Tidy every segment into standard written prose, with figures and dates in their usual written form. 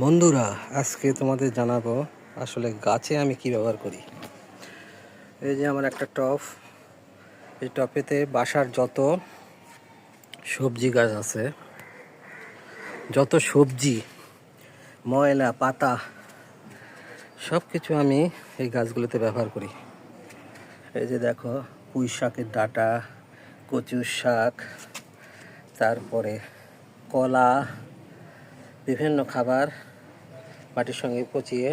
বন্ধুরা, আজকে তোমাদের জানাবো আসলে গাছে আমি কি ব্যবহার করি। এই যে আমার একটা টব, এই টবেতে বাসার যত সবজি গাছ আছে, যত সবজি ময়লা পাতা সব কিছু আমি এই গাছগুলোতে ব্যবহার করি। এই যে দেখো, পুঁই শাকের ডাঁটা, কচুর শাক, তারপরে কলা, বিভিন্ন খাবার মাটির সঙ্গে পচিয়ে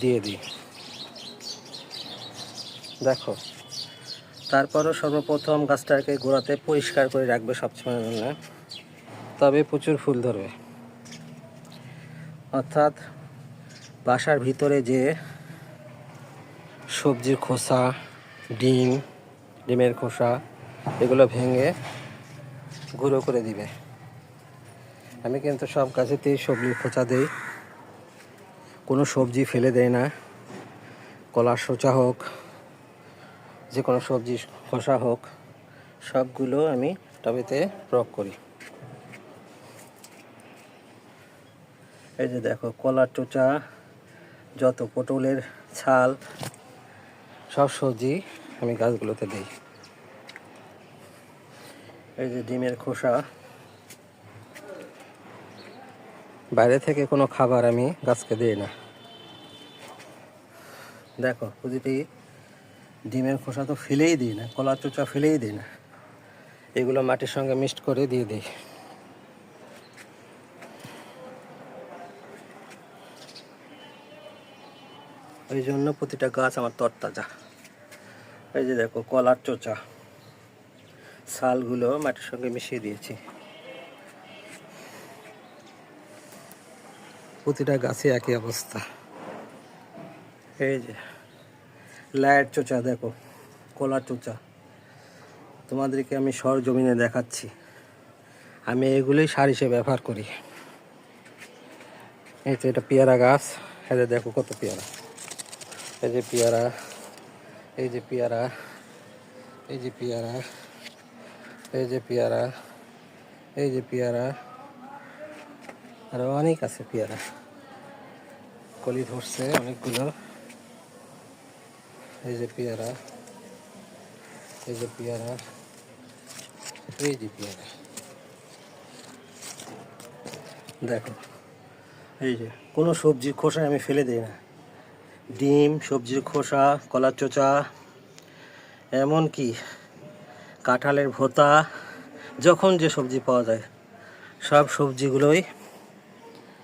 দিয়ে দিই। দেখো, তারপরও সর্বপ্রথম গাছটাকে গোড়াতে পরিষ্কার করে রাখবে সবসময় জন্য, তবে প্রচুর ফুল ধরবে। অর্থাৎ বাসার ভিতরে যে সবজির খোসা, ডিমের খোসা, এগুলো ভেঙে গুঁড়ো করে দিবে। আমি কিন্তু সব গাছেতেই সবজির খোসা দিই, কোনো সবজি ফেলে দেয় না। কলার খোসা হোক, যে কোনো সবজির খোসা হোক, সবগুলো আমি টবেতে প্রয়োগ করি। এই যে দেখো, কলার চোচা, যত পটলের ছাল, সব সবজি আমি গাছগুলোতে দিই। এই যে ডিমের খোসা, বাইরে থেকে কোনো খাবার আমি গাছকে দিই না। দেখো, প্রতিটি ডিমের খোসা তো ফেলেই দিই না, কলার চোচা ফেলেই দিই না, এগুলো মাটির সঙ্গে মিক্সড করে দিয়ে দিই। এই জন্য প্রতিটা গাছ আমার তরতাজা। এই যে দেখো, কলার চোচা, ছালগুলো মাটির সঙ্গে মিশিয়ে দিয়েছি। প্রতিটা গাছে একই অবস্থা। এই যে লাইট চোচা, দেখো কলার চোচা, তোমাদেরকে আমি সরজমিনে দেখাচ্ছি। আমি এগুলোই সার হিসেবে ব্যবহার করি। এই তো এটা পেয়ারা গাছ, এদের দেখো কত পেয়ারা। এই যে পেয়ারা, এই যে পেয়ারা, এই যে পেয়ারা, এই যে পেয়ারা, এই যে পেয়ারা, আরো অনেক আছে পেয়ারা, কলি ধরছে অনেকগুলো। এই যে পেয়ারা, এই যে পেয়ারা, এই যে পেয়ারা, দেখো। এই যে কোনো সবজির খোসা আমি ফেলে দিই না, ডিম, সবজির খোসা, কলার চোচা, এমনকি কাঁঠালের ভোতা, যখন যে সবজি পাওয়া যায় সব সবজিগুলোই